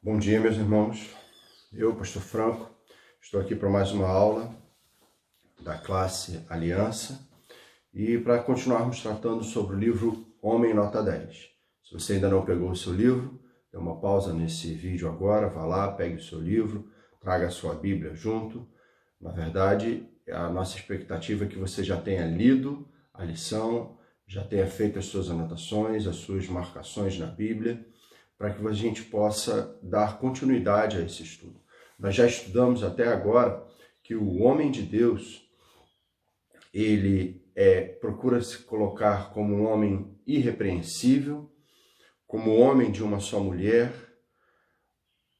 Bom dia, meus irmãos. Eu, Pastor Franco, estou aqui para mais uma aula da classe Aliança e para continuarmos tratando sobre o livro Homem Nota 10. Se você ainda não pegou o seu livro, dê uma pausa nesse vídeo agora, vá lá, pegue o seu livro, traga a sua Bíblia junto. Na verdade, a nossa expectativa é que você já tenha lido a lição, já tenha feito as suas anotações, as suas marcações na Bíblia, para que a gente possa dar continuidade a esse estudo. Nós já estudamos até agora que o homem de Deus, ele procura se colocar como um homem irrepreensível, como homem de uma só mulher,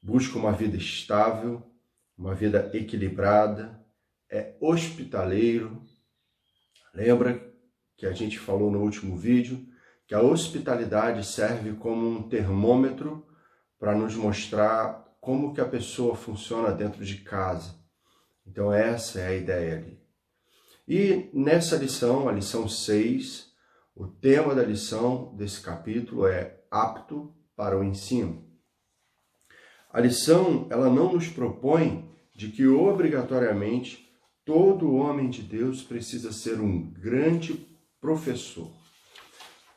busca uma vida estável, uma vida equilibrada, é hospitaleiro. Lembra que a gente falou no último vídeo que a hospitalidade serve como um termômetro para nos mostrar como que a pessoa funciona dentro de casa. Então essa é a ideia ali. E nessa lição, a lição 6, o tema da lição desse capítulo é apto para o ensino. A lição, ela não nos propõe de que obrigatoriamente todo homem de Deus precisa ser um grande professor.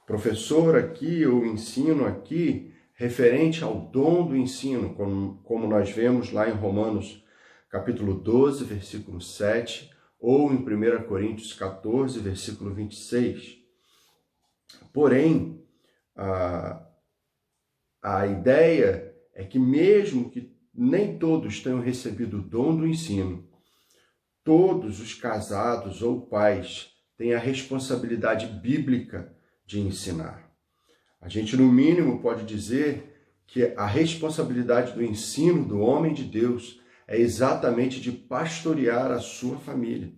Professor aqui, ou ensino aqui, referente ao dom do ensino, como nós vemos lá em Romanos capítulo 12, versículo 7, ou em 1 Coríntios 14, versículo 26. Porém, a ideia é que mesmo que nem todos tenham recebido o dom do ensino, todos os casados ou pais têm a responsabilidade bíblica de ensinar. A gente, no mínimo, pode dizer que a responsabilidade do ensino do homem de Deus é exatamente de pastorear a sua família,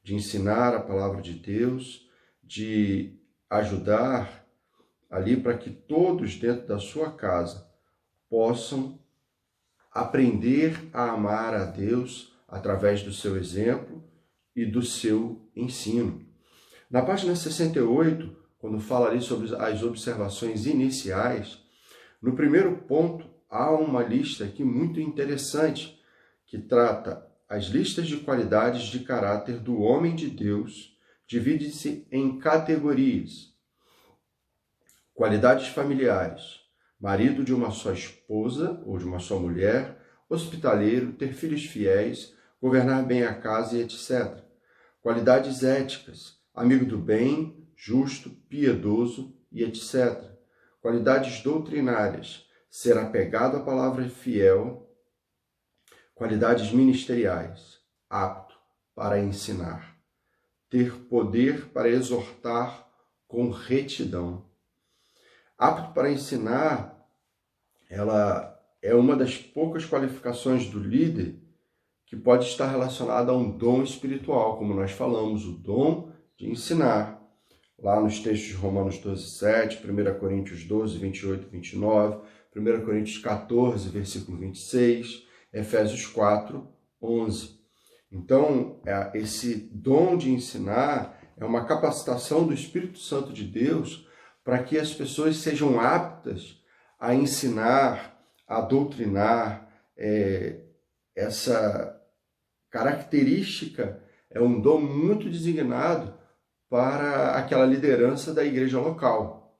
de ensinar a palavra de Deus, de ajudar ali para que todos dentro da sua casa possam aprender a amar a Deus através do seu exemplo e do seu ensino. Na página 68, quando fala ali sobre as observações iniciais, no primeiro ponto há uma lista aqui muito interessante que trata as listas de qualidades de caráter do homem de Deus, divide-se em categorias. Qualidades familiares, marido de uma só esposa ou de uma só mulher, hospitaleiro, ter filhos fiéis, governar bem a casa e etc. Qualidades éticas, amigo do bem, justo, piedoso e etc. Qualidades doutrinárias, ser apegado à palavra fiel. Qualidades ministeriais, apto para ensinar. Ter poder para exortar com retidão. Apto para ensinar, ela é uma das poucas qualificações do líder que pode estar relacionada a um dom espiritual, como nós falamos, o dom de ensinar. Lá nos textos de Romanos 12, 7, 1 Coríntios 12, 28 e 29, 1 Coríntios 14, versículo 26, Efésios 4, 11. Então, esse dom de ensinar é uma capacitação do Espírito Santo de Deus para que as pessoas sejam aptas a ensinar, a doutrinar. Essa característica é um dom muito designado para aquela liderança da igreja local.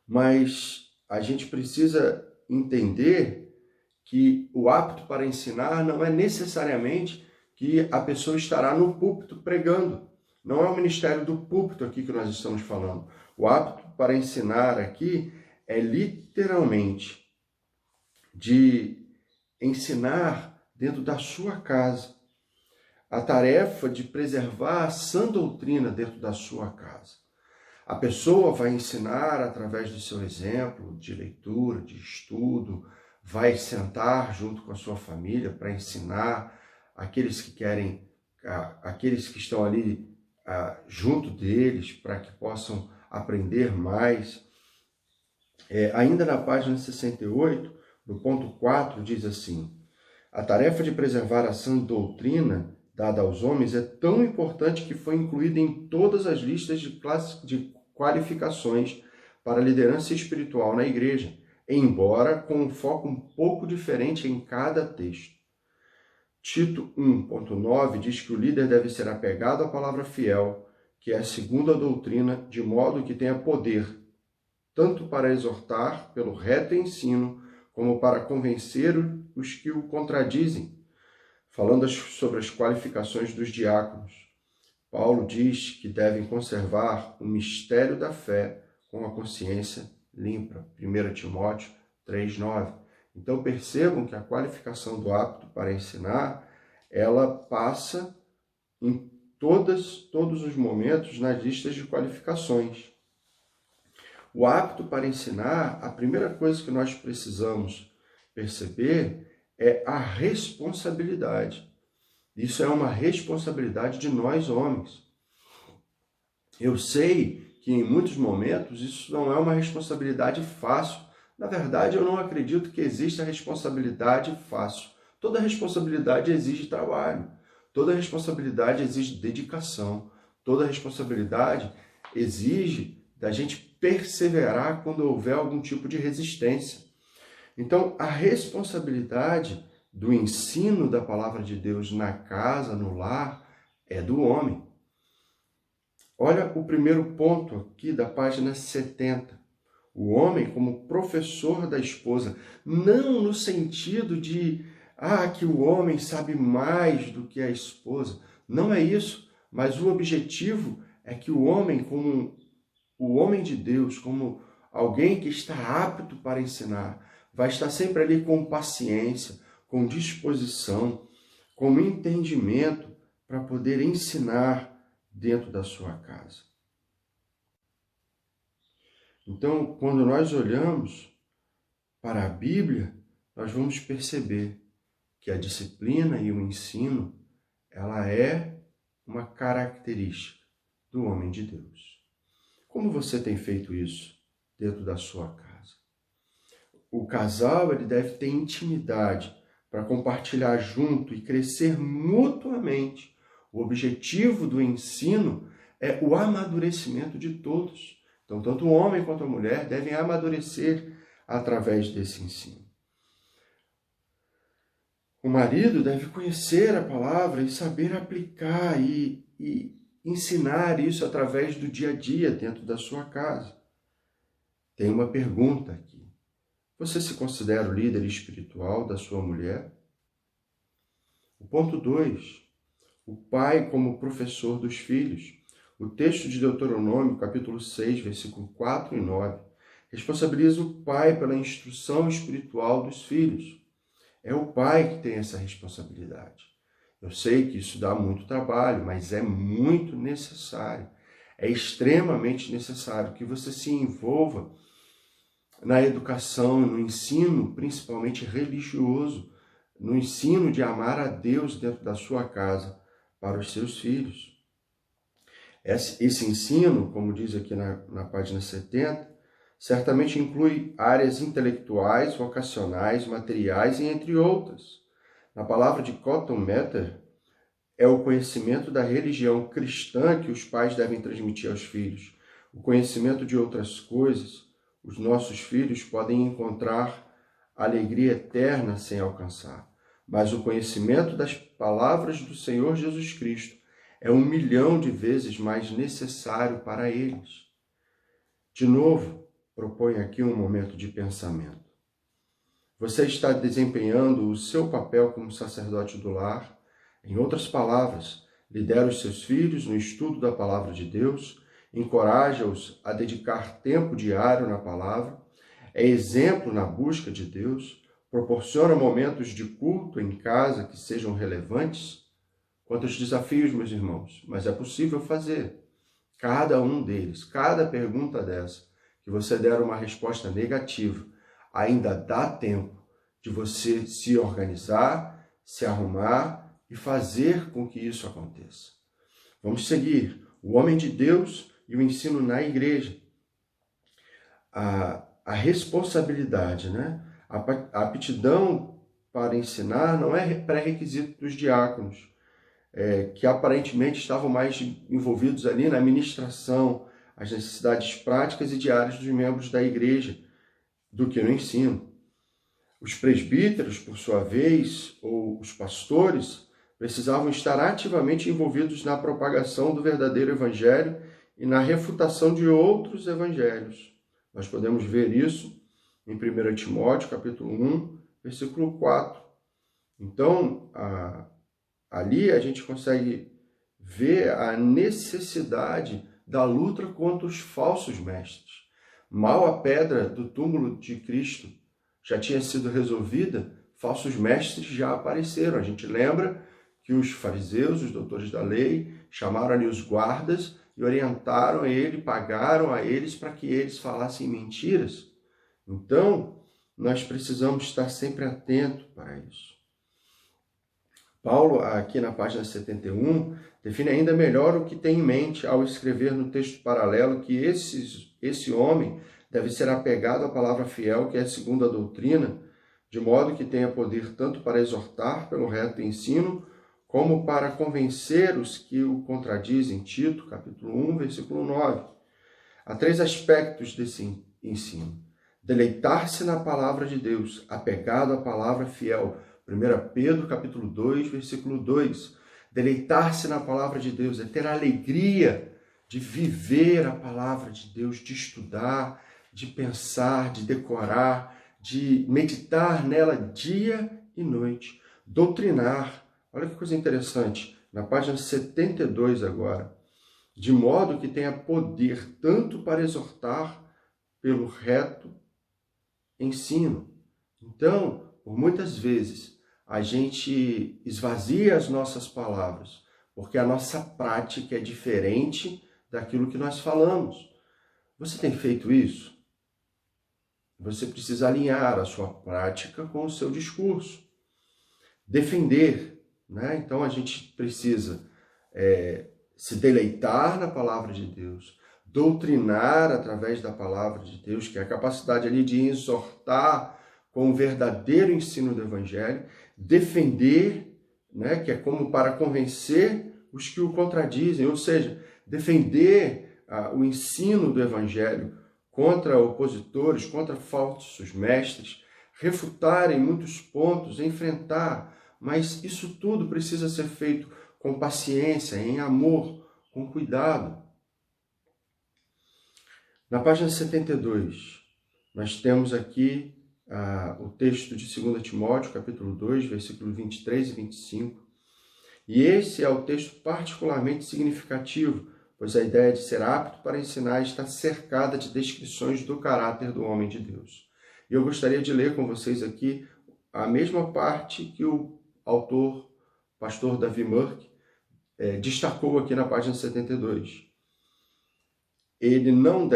Mas a gente precisa entender que o apto para ensinar não é necessariamente que a pessoa estará no púlpito pregando. Não é o ministério do púlpito aqui que nós estamos falando. O apto para ensinar aqui é literalmente de ensinar dentro da sua casa. A tarefa de preservar a sã doutrina dentro da sua casa. A pessoa vai ensinar através do seu exemplo de leitura, de estudo, vai sentar junto com a sua família para ensinar aqueles que querem, aqueles que estão ali junto deles, para que possam aprender mais. Ainda na página 68, no ponto 4, diz assim: a tarefa de preservar a sã doutrina dada aos homens é tão importante que foi incluída em todas as listas de qualificações para a liderança espiritual na igreja. embora com um foco um pouco diferente em cada texto. Tito 1.9 diz que o líder deve ser apegado à palavra fiel, que é segundo a doutrina, de modo que tenha poder, tanto para exortar pelo reto ensino, como para convencer os que o contradizem. Falando sobre as qualificações dos diáconos, Paulo diz que devem conservar o mistério da fé com a consciência limpa. 1 Timóteo 3,9. Então percebam que a qualificação do apto para ensinar, ela passa em todos os momentos nas listas de qualificações. O apto para ensinar, a primeira coisa que nós precisamos perceber é a responsabilidade. Isso é uma responsabilidade de nós homens. Eu sei que em muitos momentos isso não é uma responsabilidade fácil. Na verdade, eu não acredito que exista responsabilidade fácil. Toda responsabilidade exige trabalho. Toda responsabilidade exige dedicação. Toda responsabilidade exige da gente perseverar quando houver algum tipo de resistência. Então, a responsabilidade do ensino da palavra de Deus na casa, no lar, é do homem. Olha o primeiro ponto aqui da página 70. O homem como professor da esposa, não no sentido de que o homem sabe mais do que a esposa. Não é isso, mas o objetivo é que o homem, como o homem de Deus, como alguém que está apto para ensinar, vai estar sempre ali com paciência, com disposição, com entendimento para poder ensinar dentro da sua casa. Então, quando nós olhamos para a Bíblia, nós vamos perceber que a disciplina e o ensino, ela é uma característica do homem de Deus. Como você tem feito isso dentro da sua casa? O casal, ele deve ter intimidade para compartilhar junto e crescer mutuamente. O objetivo do ensino é o amadurecimento de todos. Então, tanto o homem quanto a mulher devem amadurecer através desse ensino. O marido deve conhecer a palavra e saber aplicar e ensinar isso através do dia a dia dentro da sua casa. Tem uma pergunta aqui. Você se considera o líder espiritual da sua mulher? O ponto 2. O pai como professor dos filhos. O texto de Deuteronômio, capítulo 6, versículo 4 e 9, responsabiliza o pai pela instrução espiritual dos filhos. É o pai que tem essa responsabilidade. Eu sei que isso dá muito trabalho, mas é muito necessário. É extremamente necessário que você se envolva na educação, no ensino, principalmente religioso, no ensino de amar a Deus dentro da sua casa para os seus filhos. Esse ensino, como diz aqui na página 70, certamente inclui áreas intelectuais, vocacionais, materiais e entre outras. Na palavra de Cotton Mather, é o conhecimento da religião cristã que os pais devem transmitir aos filhos. O conhecimento de outras coisas, os nossos filhos podem encontrar alegria eterna sem alcançar. Mas o conhecimento das palavras do Senhor Jesus Cristo é 1 milhão de vezes mais necessário para eles. De novo, proponho aqui um momento de pensamento. Você está desempenhando o seu papel como sacerdote do lar? Em outras palavras, lidera os seus filhos no estudo da palavra de Deus, encoraja-os a dedicar tempo diário na palavra, é exemplo na busca de Deus, proporciona momentos de culto em casa que sejam relevantes? Quantos desafios, meus irmãos, mas é possível fazer. Cada um deles, cada pergunta dessa, que você der uma resposta negativa, ainda dá tempo de você se organizar, se arrumar e fazer com que isso aconteça. Vamos seguir. O homem de Deus e o ensino na igreja. A responsabilidade, né? A aptidão para ensinar não é pré-requisito dos diáconos, que aparentemente estavam mais envolvidos ali na administração, as necessidades práticas e diárias dos membros da igreja. do que no ensino. Os presbíteros, por sua vez, ou os pastores, precisavam estar ativamente envolvidos na propagação do verdadeiro evangelho e na refutação de outros evangelhos. Nós podemos ver isso em 1 Timóteo, capítulo 1, versículo 4. Então, ali a gente consegue ver a necessidade da luta contra os falsos mestres. Mal a pedra do túmulo de Cristo já tinha sido resolvida, falsos mestres já apareceram. A gente lembra que os fariseus, os doutores da lei, chamaram ali os guardas e orientaram ele, pagaram a eles para que eles falassem mentiras. Então, nós precisamos estar sempre atentos para isso. Paulo, aqui na página 71, define ainda melhor o que tem em mente ao escrever no texto paralelo que esse homem deve ser apegado à palavra fiel, que é segundo a doutrina, de modo que tenha poder tanto para exortar pelo reto ensino, como para convencer os que o contradizem. Tito, capítulo 1, versículo 9. Há 3 aspectos desse ensino. Deleitar-se na palavra de Deus, apegado à palavra fiel. 1 Pedro, capítulo 2, versículo 2. Deleitar-se na palavra de Deus é ter a alegria de viver a palavra de Deus, de estudar, de pensar, de decorar, de meditar nela dia e noite. Doutrinar. Olha que coisa interessante. Na página 72 agora. De modo que tenha poder tanto para exortar pelo reto ensino. Então, por muitas vezes, a gente esvazia as nossas palavras, porque a nossa prática é diferente daquilo que nós falamos. Você tem feito isso? Você precisa alinhar a sua prática com o seu discurso. Defender, né? Então, a gente precisa se deleitar na palavra de Deus, doutrinar através da palavra de Deus, que é a capacidade ali de exortar com o verdadeiro ensino do Evangelho, defender, né, que é como para convencer os que o contradizem, ou seja, defender o ensino do Evangelho contra opositores, contra falsos mestres, refutar em muitos pontos, enfrentar, mas isso tudo precisa ser feito com paciência, em amor, com cuidado. Na página 72, nós temos aqui o texto de 2 Timóteo, capítulo 2, versículo 23 e 25. E esse é o texto particularmente significativo, pois a ideia de ser apto para ensinar está cercada de descrições do caráter do homem de Deus. E eu gostaria de ler com vocês aqui a mesma parte que o autor, pastor Davi Murk, destacou aqui na página 72. Ele não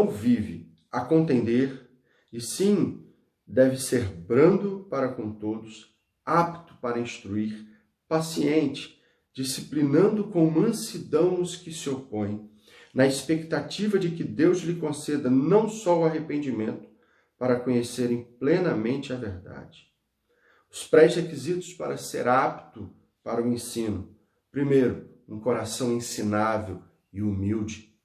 vive a contender, e sim deve ser brando para com todos, apto para instruir, paciente, disciplinando com mansidão os que se opõem, na expectativa de que Deus lhe conceda não só o arrependimento, para conhecerem plenamente a verdade. Os pré-requisitos para ser apto para o ensino. Primeiro, um coração ensinável e humilde.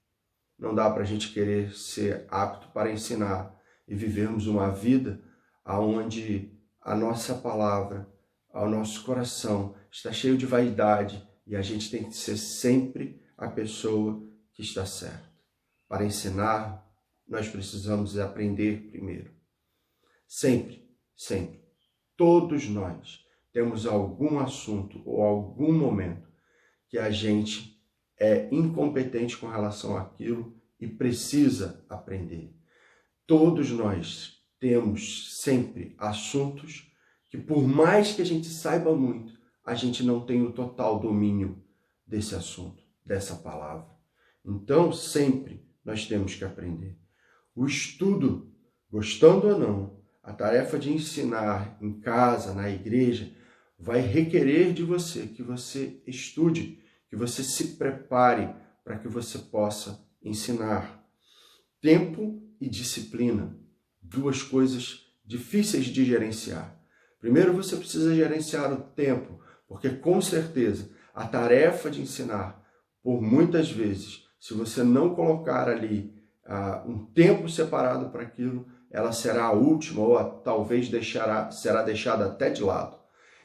Não dá para a gente querer ser apto para ensinar e vivermos uma vida onde a nossa palavra, o nosso coração está cheio de vaidade e a gente tem que ser sempre a pessoa que está certa. Para ensinar, nós precisamos aprender primeiro. Sempre, sempre. Todos nós temos algum assunto ou algum momento que a gente é incompetente com relação àquilo e precisa aprender. Todos nós temos sempre assuntos que, por mais que a gente saiba muito, a gente não tem o total domínio desse assunto, dessa palavra. Então, sempre nós temos que aprender. O estudo, gostando ou não, a tarefa de ensinar em casa, na igreja, vai requerer de você que você estude, que você se prepare para que você possa ensinar. Tempo e disciplina, 2 coisas difíceis de gerenciar. Primeiro, você precisa gerenciar o tempo, porque com certeza a tarefa de ensinar, por muitas vezes, se você não colocar ali um tempo separado para aquilo, ela será a última ou talvez será deixada até de lado.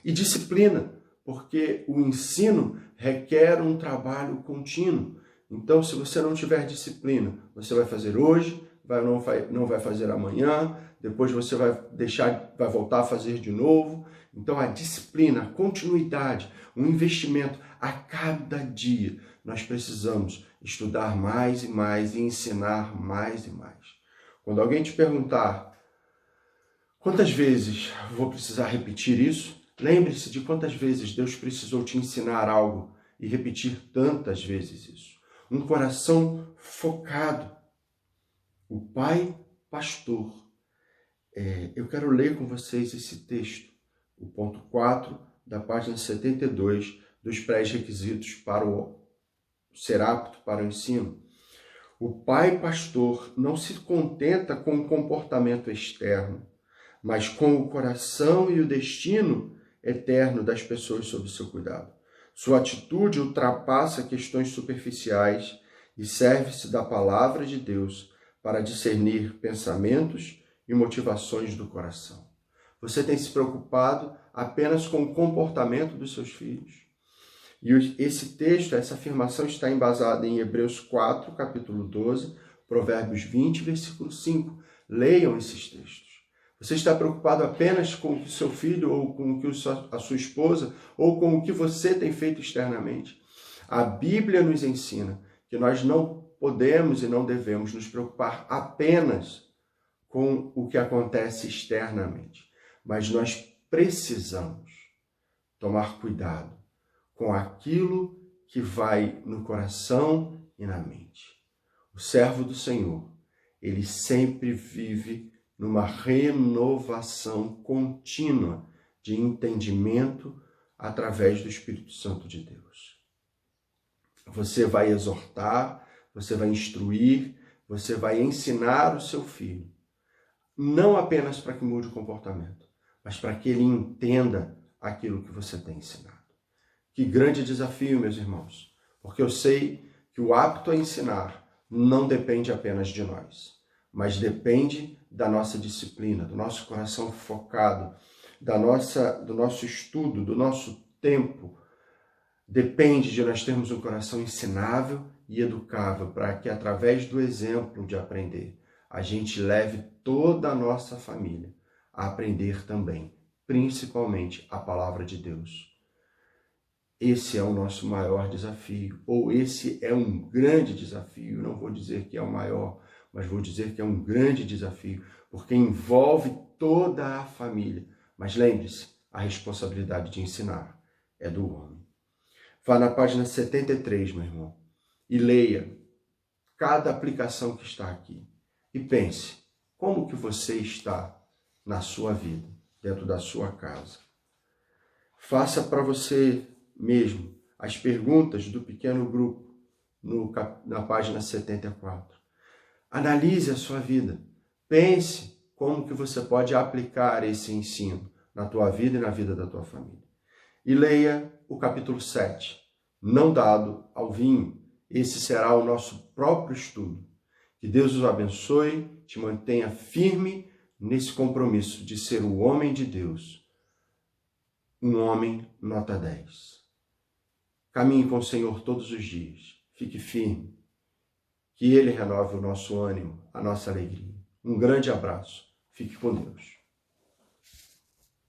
E disciplina, porque o ensino requer um trabalho contínuo. Então, se você não tiver disciplina, você vai fazer hoje, não vai fazer amanhã, depois você vai voltar a fazer de novo. Então, a disciplina, a continuidade, um investimento a cada dia. Nós precisamos estudar mais e mais e ensinar mais e mais. Quando alguém te perguntar quantas vezes vou precisar repetir isso, lembre-se de quantas vezes Deus precisou te ensinar algo e repetir tantas vezes isso. Um coração focado. O pai pastor. Eu quero ler com vocês esse texto, o ponto 4 da página 72 dos pré-requisitos para ser apto para o ensino. O pai pastor não se contenta com o comportamento externo, mas com o coração e o destino eterno das pessoas sob seu cuidado. Sua atitude ultrapassa questões superficiais e serve-se da palavra de Deus para discernir pensamentos e motivações do coração. Você tem se preocupado apenas com o comportamento dos seus filhos? E esse texto, essa afirmação está embasada em Hebreus 4, capítulo 12, Provérbios 20, versículo 5. Leiam esses textos. Você está preocupado apenas com o que o seu filho, ou com o que a sua esposa, ou com o que você tem feito externamente? A Bíblia nos ensina que nós não podemos e não devemos nos preocupar apenas com o que acontece externamente, mas nós precisamos tomar cuidado com aquilo que vai no coração e na mente. O servo do Senhor, ele sempre vive numa renovação contínua de entendimento através do Espírito Santo de Deus. Você vai exortar, você vai instruir, você vai ensinar o seu filho, não apenas para que mude o comportamento, mas para que ele entenda aquilo que você tem ensinado. Que grande desafio, meus irmãos, porque eu sei que o apto a ensinar não depende apenas de nós, mas depende da nossa disciplina, do nosso coração focado, do nosso estudo, do nosso tempo. Depende de nós termos um coração ensinável e educável, para que através do exemplo de aprender, a gente leve toda a nossa família a aprender também, principalmente a palavra de Deus. Esse é o nosso maior desafio, ou esse é um grande desafio. Não vou dizer que é o maior, mas vou dizer que é um grande desafio, porque envolve toda a família. Mas lembre-se, a responsabilidade de ensinar é do homem. Vá na página 73, meu irmão, e leia cada aplicação que está aqui. E pense, como que você está na sua vida, dentro da sua casa. Faça para você mesmo as perguntas do pequeno grupo na página 74. Analise a sua vida. Pense como que você pode aplicar esse ensino na tua vida e na vida da tua família. E leia o capítulo 7, Não dado ao vinho. Esse será o nosso próprio estudo. Que Deus os abençoe, te mantenha firme nesse compromisso de ser o homem de Deus. Um homem nota 10. Caminhe com o Senhor todos os dias. Fique firme. Que Ele renove o nosso ânimo, a nossa alegria. Um grande abraço. Fique com Deus.